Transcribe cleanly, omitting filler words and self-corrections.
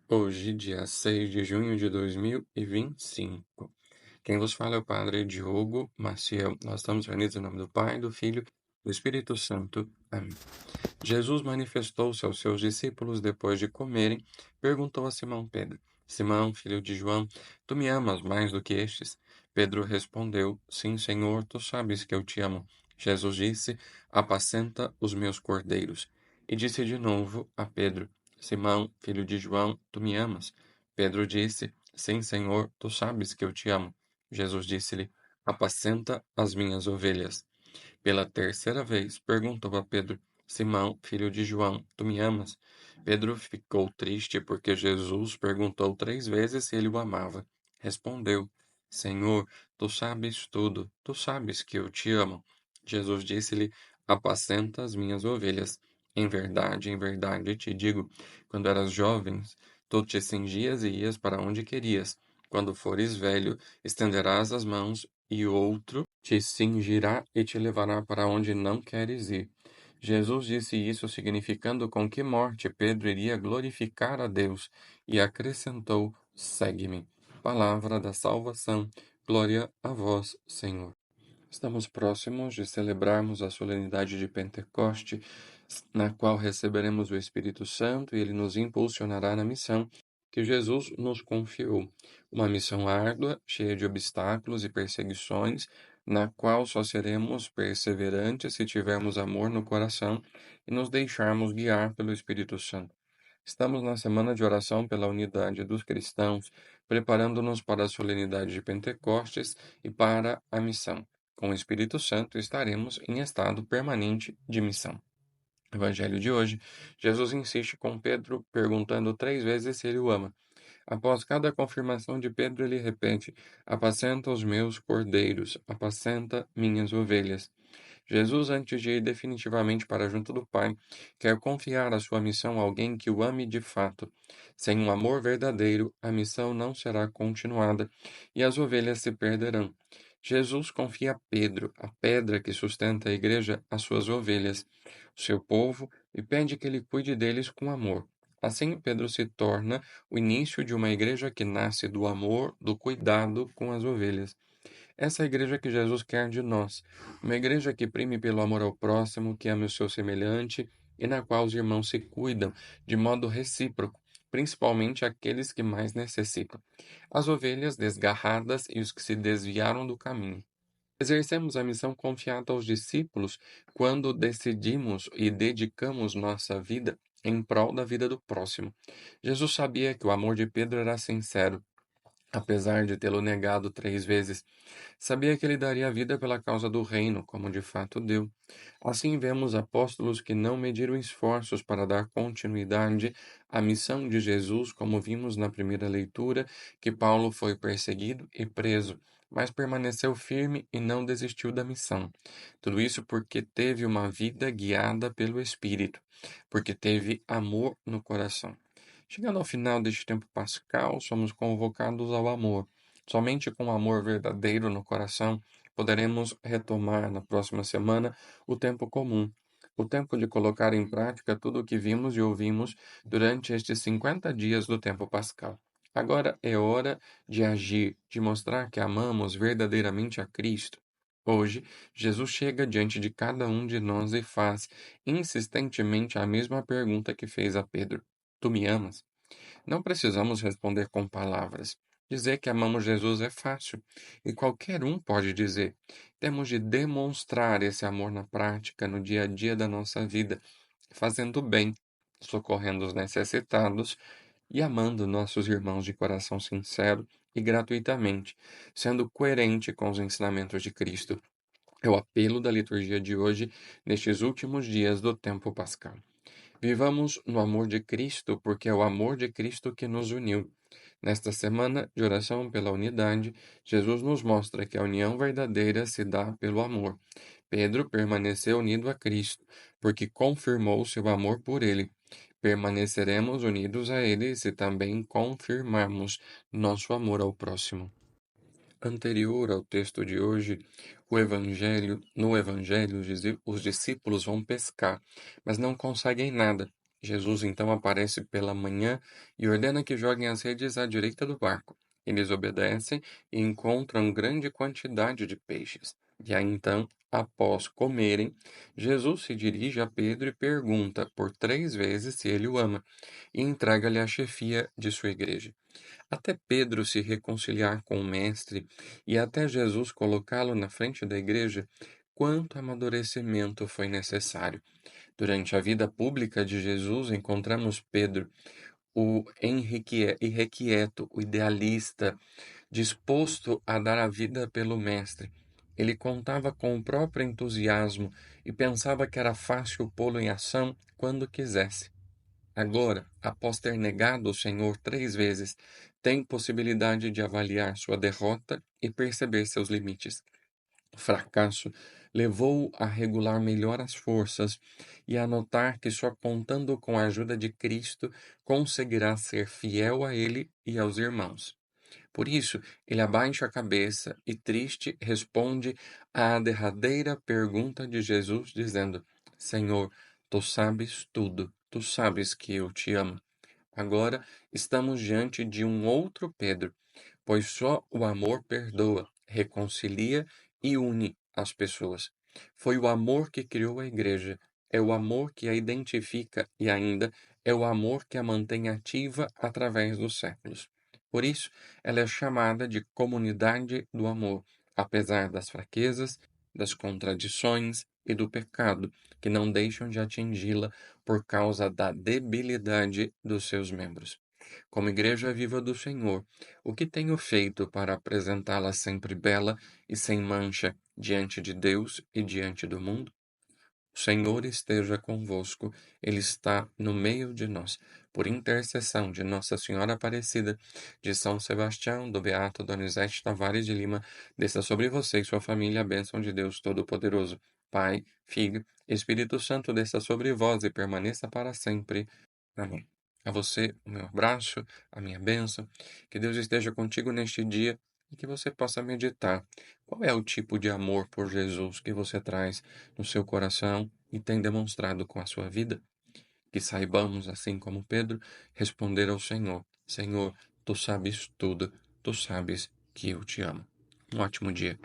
Hoje, dia 6 de junho de 2025. Quem vos fala é o Padre Diogo Maciel. Nós estamos reunidos em nome do Pai, do Filho e do Espírito Santo. Amém. Jesus manifestou-se aos seus discípulos depois de comerem, perguntou a Simão Pedro: Simão, filho de João, tu me amas mais do que estes? Pedro respondeu: Sim, Senhor, tu sabes que eu te amo. Jesus disse: Apacenta os meus cordeiros. E disse de novo a Pedro: Simão, filho de João, tu me amas? Pedro disse: Sim, Senhor, tu sabes que eu te amo. Jesus disse-lhe: Apacenta as minhas ovelhas. Pela terceira vez, perguntou a Pedro: Simão, filho de João, tu me amas? Pedro ficou triste porque Jesus perguntou 3 vezes se ele o amava. Respondeu: Senhor, tu sabes tudo, tu sabes que eu te amo. Jesus disse-lhe: Apacenta as minhas ovelhas. Em verdade te digo: quando eras jovem, tu te cingias e ias para onde querias. Quando fores velho, estenderás as mãos e outro te cingirá e te levará para onde não queres ir. Jesus disse isso significando com que morte Pedro iria glorificar a Deus e acrescentou: Segue-me. Palavra da salvação. Glória a vós, Senhor. Estamos próximos de celebrarmos a solenidade de Pentecoste, na qual receberemos o Espírito Santo e ele nos impulsionará na missão que Jesus nos confiou. Uma missão árdua, cheia de obstáculos e perseguições, na qual só seremos perseverantes se tivermos amor no coração e nos deixarmos guiar pelo Espírito Santo. Estamos na semana de oração pela unidade dos cristãos, preparando-nos para a solenidade de Pentecostes e para a missão. Com o Espírito Santo estaremos em estado permanente de missão. Evangelho de hoje, Jesus insiste com Pedro, perguntando 3 vezes se ele o ama. Após cada confirmação de Pedro, ele repete: Apacenta os meus cordeiros, apacenta minhas ovelhas. Jesus, antes de ir definitivamente para junto do Pai, quer confiar a sua missão a alguém que o ame de fato. Sem um amor verdadeiro, a missão não será continuada e as ovelhas se perderão. Jesus confia a Pedro, a pedra que sustenta a igreja, as suas ovelhas, o seu povo, e pede que ele cuide deles com amor. Assim, Pedro se torna o início de uma igreja que nasce do amor, do cuidado com as ovelhas. Essa é a igreja que Jesus quer de nós, uma igreja que prime pelo amor ao próximo, que ame o seu semelhante e na qual os irmãos se cuidam de modo recíproco, principalmente aqueles que mais necessitam, as ovelhas desgarradas e os que se desviaram do caminho. Exercemos a missão confiada aos discípulos quando decidimos e dedicamos nossa vida em prol da vida do próximo. Jesus sabia que o amor de Pedro era sincero, apesar de tê-lo negado 3 vezes. Sabia que ele daria a vida pela causa do reino, como de fato deu. Assim vemos apóstolos que não mediram esforços para dar continuidade à missão de Jesus, como vimos na primeira leitura, que Paulo foi perseguido e preso, mas permaneceu firme e não desistiu da missão. Tudo isso porque teve uma vida guiada pelo Espírito, porque teve amor no coração. Chegando ao final deste tempo pascal, somos convocados ao amor. Somente com amor verdadeiro no coração poderemos retomar na próxima semana o tempo comum, o tempo de colocar em prática tudo o que vimos e ouvimos durante estes 50 dias do tempo pascal. Agora é hora de agir, de mostrar que amamos verdadeiramente a Cristo. Hoje, Jesus chega diante de cada um de nós e faz insistentemente a mesma pergunta que fez a Pedro: Tu me amas? Não precisamos responder com palavras. Dizer que amamos Jesus é fácil e qualquer um pode dizer. Temos de demonstrar esse amor na prática, no dia a dia da nossa vida, fazendo bem, socorrendo os necessitados e amando nossos irmãos de coração sincero e gratuitamente, sendo coerente com os ensinamentos de Cristo. É o apelo da liturgia de hoje, nestes últimos dias do tempo pascal. Vivamos no amor de Cristo, porque é o amor de Cristo que nos uniu. Nesta semana de oração pela unidade, Jesus nos mostra que a união verdadeira se dá pelo amor. Pedro permaneceu unido a Cristo, porque confirmou seu amor por ele. Permaneceremos unidos a ele se também confirmarmos nosso amor ao próximo. Anterior ao texto de hoje, no Evangelho, os discípulos vão pescar, mas não conseguem nada. Jesus então aparece pela manhã e ordena que joguem as redes à direita do barco. Eles obedecem e encontram grande quantidade de peixes. E aí então, após comerem, Jesus se dirige a Pedro e pergunta por 3 vezes se ele o ama, e entrega-lhe a chefia de sua igreja. Até Pedro se reconciliar com o Mestre e até Jesus colocá-lo na frente da igreja, quanto amadurecimento foi necessário. Durante a vida pública de Jesus, encontramos Pedro, o irrequieto, o idealista, disposto a dar a vida pelo Mestre. Ele contava com o próprio entusiasmo e pensava que era fácil pô-lo em ação quando quisesse. Agora, após ter negado o Senhor 3 vezes, tem possibilidade de avaliar sua derrota e perceber seus limites. O fracasso levou-o a regular melhor as forças e a notar que só contando com a ajuda de Cristo conseguirá ser fiel a Ele e aos irmãos. Por isso, ele abaixa a cabeça e, triste, responde à derradeira pergunta de Jesus, dizendo: Senhor, tu sabes tudo, tu sabes que eu te amo. Agora estamos diante de um outro Pedro, pois só o amor perdoa, reconcilia e une as pessoas. Foi o amor que criou a igreja, é o amor que a identifica e ainda é o amor que a mantém ativa através dos séculos. Por isso, ela é chamada de comunidade do amor, apesar das fraquezas, das contradições e do pecado, que não deixam de atingi-la por causa da debilidade dos seus membros. Como Igreja Viva do Senhor, o que tenho feito para apresentá-la sempre bela e sem mancha diante de Deus e diante do mundo? O Senhor esteja convosco, Ele está no meio de nós. Por intercessão de Nossa Senhora Aparecida, de São Sebastião, do Beato Donizete Tavares de Lima, desça sobre você e sua família a bênção de Deus Todo-Poderoso. Pai, Filho, Espírito Santo, desça sobre vós e permaneça para sempre. Amém. A você, o meu abraço, a minha bênção. Que Deus esteja contigo neste dia e que você possa meditar. Qual é o tipo de amor por Jesus que você traz no seu coração e tem demonstrado com a sua vida? Que saibamos, assim como Pedro, responder ao Senhor: Senhor, tu sabes tudo, tu sabes que eu te amo. Um ótimo dia.